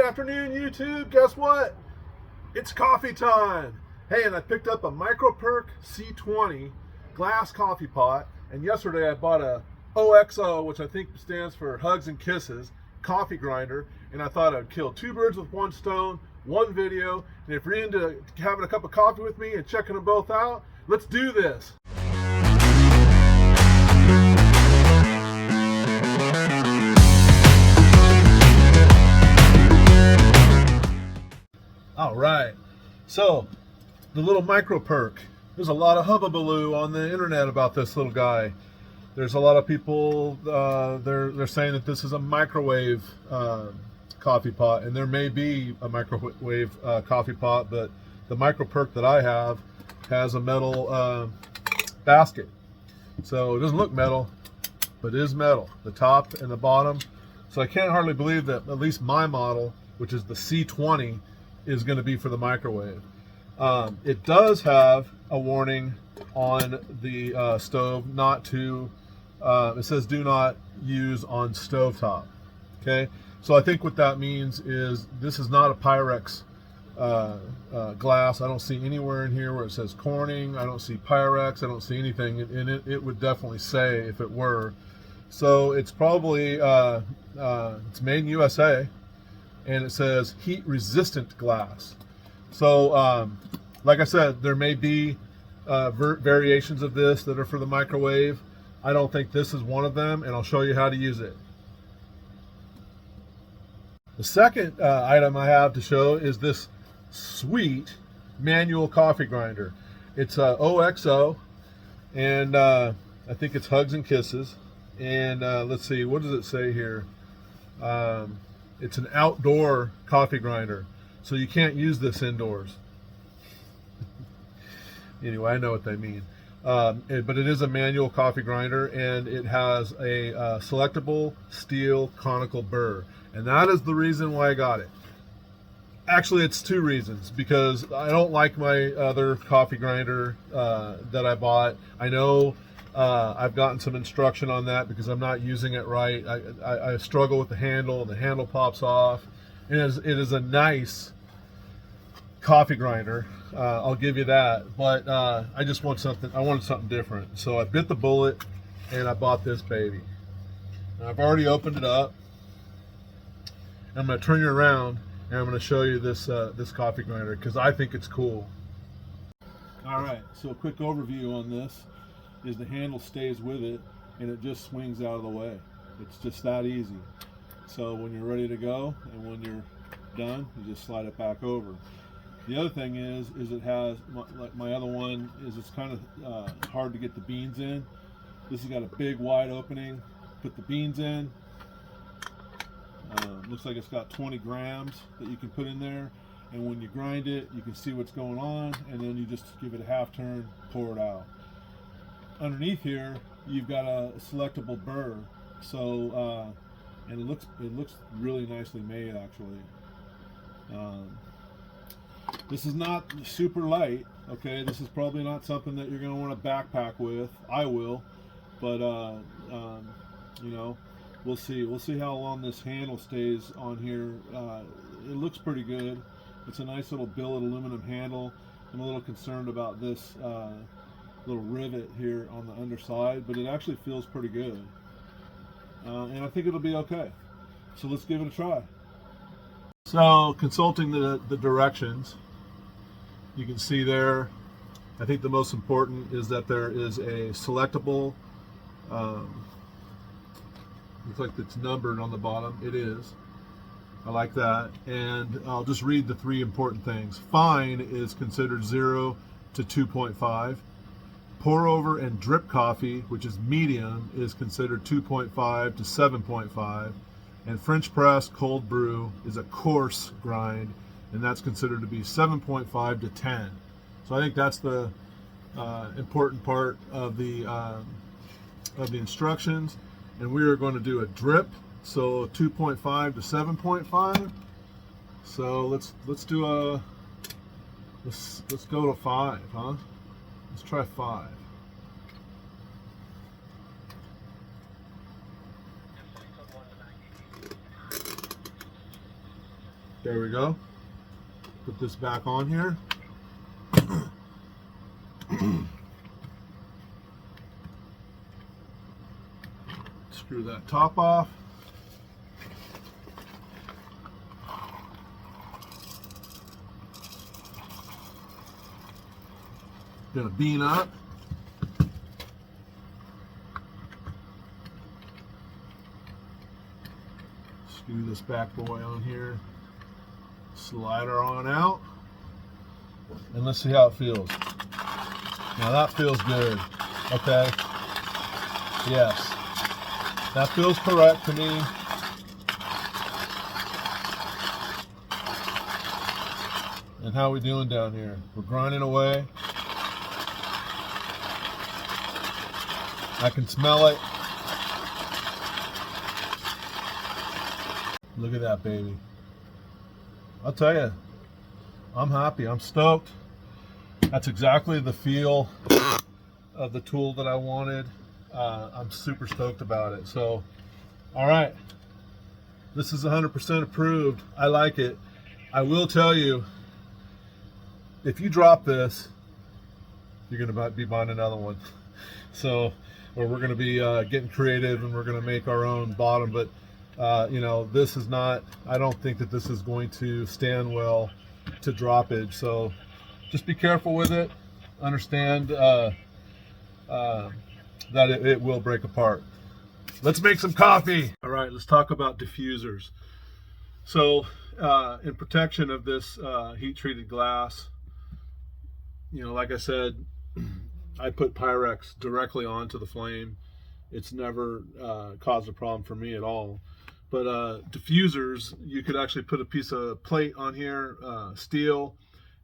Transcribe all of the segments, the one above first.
afternoon, YouTube. Guess what? It's coffee time. Hey, and I picked up a MicroPerk C20 glass coffee pot. And yesterday I bought a OXO, which I think stands for Hugs and Kisses, coffee grinder. And I thought I'd kill two birds with one stone, one video. And if you're into having a cup of coffee with me and checking them both out, let's do this. All right, so the little MicroPerk. There's a lot of hubbubaloo on the internet about this little guy. There's a lot of people, they're saying that this is a microwave coffee pot, and there may be a microwave coffee pot, but the MicroPerk that I have has a metal basket. So it doesn't look metal, but it is metal, the top and the bottom. So I can't hardly believe that at least my model, which is the C20, is going to be for the microwave. It does have a warning on the stove not to, it says do not use on stovetop. Okay, so I think what that means is this is not a Pyrex glass. I don't see anywhere in here where it says Corning. I don't see Pyrex. I don't see anything, and it would definitely say if it were. So it's probably it's made in USA. And it says heat resistant glass. So like I said, there may be variations of this that are for the microwave. I don't think this is one of them, and I'll show you how to use it. The second item I have to show is this sweet manual coffee grinder. It's OXO, and I think it's Hugs and Kisses. And let's see, what does it say here? It's an outdoor coffee grinder, so you can't use this indoors. Anyway, I know what they mean. But it is a manual coffee grinder, and it has a selectable steel conical burr. And that is the reason why I got it. Actually, it's two reasons. Because I don't like my other coffee grinder that I bought. I know I've gotten some instruction on that because I'm not using it right. I struggle with the handle pops off. And it is a nice coffee grinder, I'll give you that, but I just want something, I wanted something different. So I bit the bullet and I bought this baby. Now, I've already opened it up. I'm going to turn you around and I'm going to show you this this coffee grinder because I think it's cool. All right, so a quick overview on this is the handle stays with it and it just swings out of the way. It's just that easy. So when you're ready to go and when you're done, you just slide it back over. The other thing is it has, like my other one, is it's kind of hard to get the beans in. This has got a big wide opening. Put the beans in. Looks like it's got 20 grams that you can put in there. And when you grind it, you can see what's going on, and then you just give it a half turn, pour it out. Underneath here, you've got a selectable burr. So, and it looks really nicely made, actually. This is not super light, okay? This is probably not something that you're going to want to backpack with. I will, but you know, we'll see. We'll see how long this handle stays on here. It looks pretty good. It's a nice little billet aluminum handle. I'm a little concerned about this little rivet here on the underside, but it actually feels pretty good, and I think it'll be okay. So let's give it a try. So consulting the directions, you can see there, I think the most important is that there is a selectable, looks like it's numbered on the bottom. It is. I like that. And I'll just read the three important things. Fine is considered 0 to 2.5. Pour over and drip coffee, which is medium, is considered 2.5 to 7.5. And French press cold brew is a coarse grind, and that's considered to be 7.5 to 10. So I think that's the important part of the instructions. And we are going to do a drip, so 2.5 to 7.5. So let's do a let's go to 5, huh? Let's try 5. There we go. Put this back on here. Screw that top off. Gonna bean up. Screw this back boy on here. Slide her on out. And let's see how it feels. Now that feels good. Okay. Yes. That feels correct to me. And how we doing down here? We're grinding away. I can smell it. Look at that baby. I'll tell you, I'm happy. I'm stoked. That's exactly the feel of the tool that I wanted. I'm super stoked about it. So, all right. This is 100% approved. I like it. I will tell you, if you drop this, you're going to be buying another one. So, or we're going to be getting creative and we're going to make our own bottom. But, you know, this is not, I don't think that this is going to stand well to droppage. So just be careful with it. Understand that it will break apart. Let's make some coffee. All right, let's talk about diffusers. So in protection of this heat treated glass, you know, like I said, I put Pyrex directly onto the flame. It's never caused a problem for me at all. But diffusers, you could actually put a piece of plate on here, steel,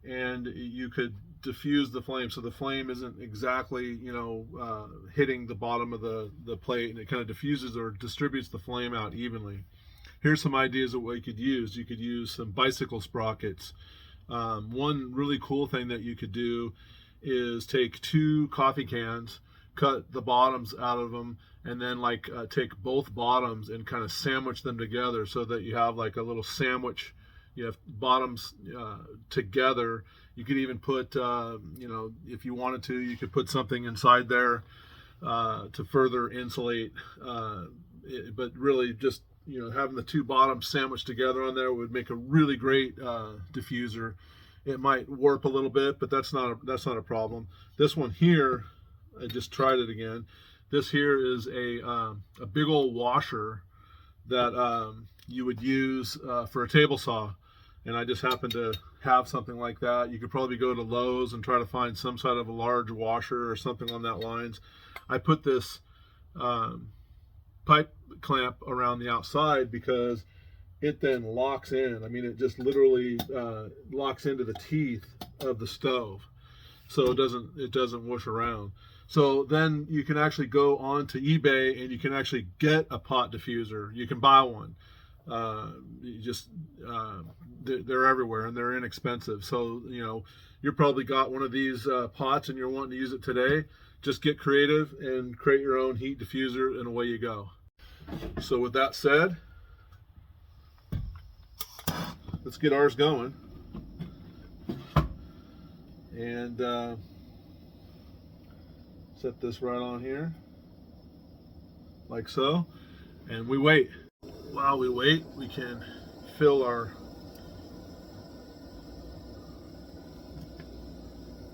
and you could diffuse the flame, so the flame isn't exactly, you know, hitting the bottom of the plate, and it kind of diffuses or distributes the flame out evenly. Here's some ideas of what you could use. You could use some bicycle sprockets. One really cool thing that you could do is take 2 coffee cans, cut the bottoms out of them, and then like take both bottoms and kind of sandwich them together so that you have like a little sandwich. You have bottoms together. You could even put, you know, if you wanted to, you could put something inside there to further insulate. But really just, you know, having the 2 bottoms sandwiched together on there would make a really great diffuser. It might warp a little bit, but that's not a problem. This one here, I just tried it again. This here is a big old washer that you would use for a table saw. And I just happen to have something like that. You could probably go to Lowe's and try to find some sort of a large washer or something on that lines. I put this pipe clamp around the outside because it then locks in. I mean, it just literally locks into the teeth of the stove, so it doesn't whoosh around. So then you can actually go on to eBay and you can actually get a pot diffuser. You can buy one. They're everywhere and they're inexpensive. So, you know, you probably got one of these pots and you're wanting to use it today. Just get creative and create your own heat diffuser, and away you go. So with that said, let's get ours going. And set this right on here, like so, and we wait. While we wait, we can fill our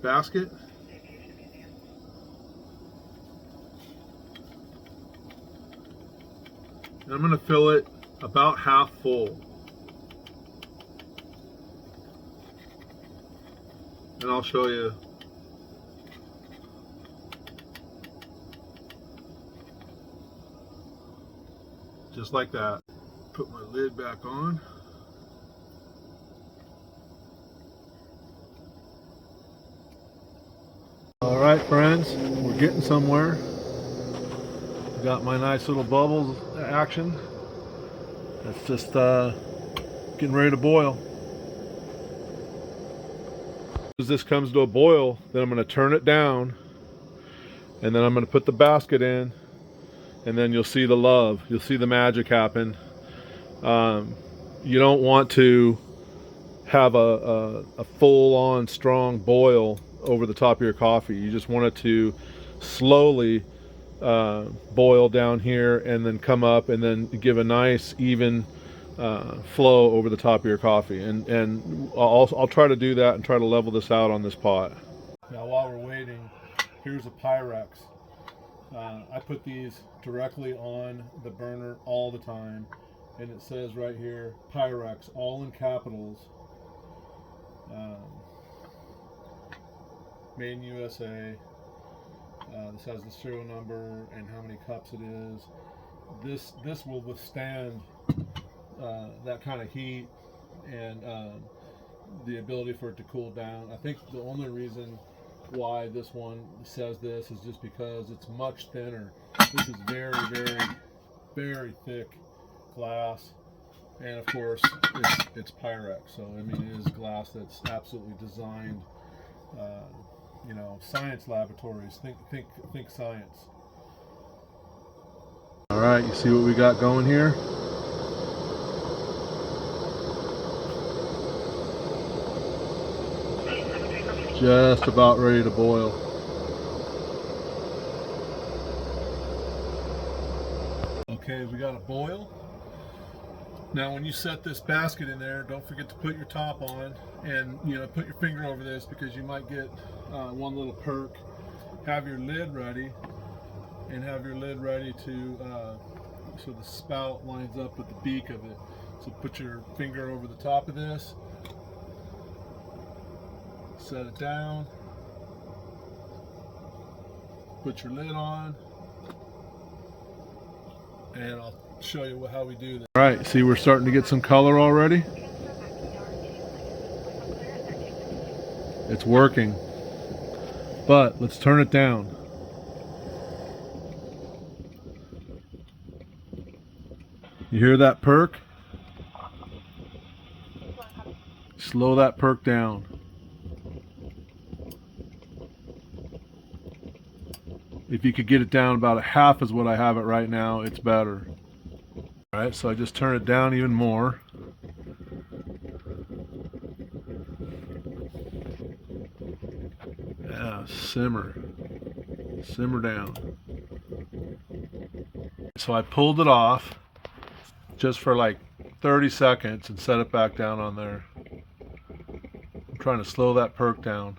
basket. And I'm going to fill it about half full. And I'll show you. Just like that. Put my lid back on. All right, friends, we're getting somewhere. Got my nice little bubbles action. That's just getting ready to boil. As this comes to a boil, then I'm going to turn it down, and then I'm going to put the basket in, and then you'll see the love. You'll see the magic happen. You don't want to have a full-on strong boil over the top of your coffee. You just want it to slowly boil down here and then come up and then give a nice even flow over the top of your coffee. And I'll try to do that and try to level this out on this pot. Now while we're waiting, here's a Pyrex. I put these directly on the burner all the time, and it says right here Pyrex, all in capitals, made in USA. This has the serial number and how many cups it is. This will withstand that kind of heat and the ability for it to cool down. I think the only reason why this one says this is just because it's much thinner. This is very, very, very thick glass, and of course it's Pyrex. So I mean, it is glass that's absolutely designed. You know, science laboratories. Think science. All right, you see what we got going here? Just about ready to boil. Okay, we got a boil. Now when you set this basket in there, don't forget to put your top on and, you know, put your finger over this because you might get one little perk. Have your lid ready, and have your lid ready to so the spout lines up with the beak of it. So put your finger over the top of this, set it down, put your lid on, and I'll show you how we do this. All right, see, we're starting to get some color already. It's working, but let's turn it down. You hear that perk? Slow that perk down. If you could get it down about a half is what I have it right now, it's better. All right, so I just turn it down even more. Yeah, simmer down. So I pulled it off just for like 30 seconds and set it back down on there. I'm trying to slow that perk down.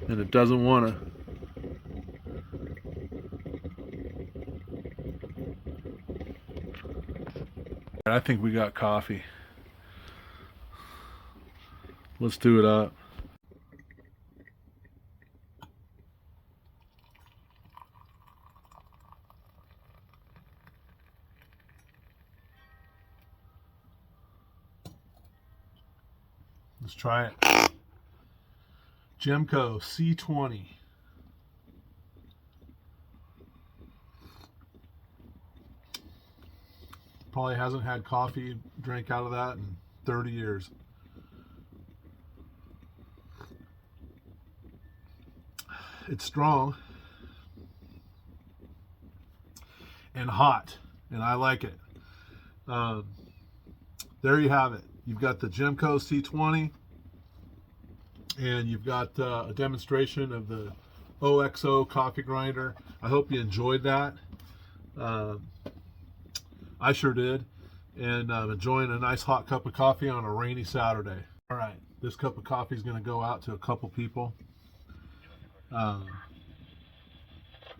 And it doesn't want to. I think we got coffee. Let's do it up. Let's try it. Gemco C20. Probably hasn't had coffee drank out of that in 30 years. It's strong and hot, and I like it. There you have it. You've got the Gemco C20, and you've got a demonstration of the OXO coffee grinder. I hope you enjoyed that. I sure did, and I'm enjoying a nice hot cup of coffee on a rainy Saturday. All right, this cup of coffee is going to go out to a couple people.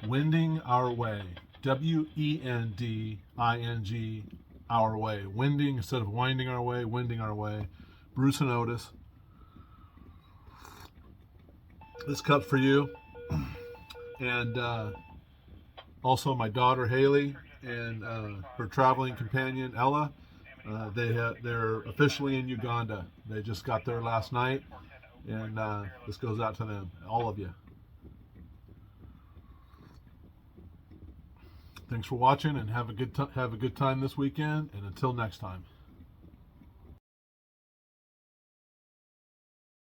Wending Our Way, W-E-N-D-I-N-G, Our Way. Wending instead of winding our way, wending our way. Bruce and Otis. This cup's for you, and also my daughter Haley and her traveling companion Ella. They're officially in Uganda. They just got there last night, and this goes out to them, all of you. Thanks for watching, and have a good time this weekend, and until next time.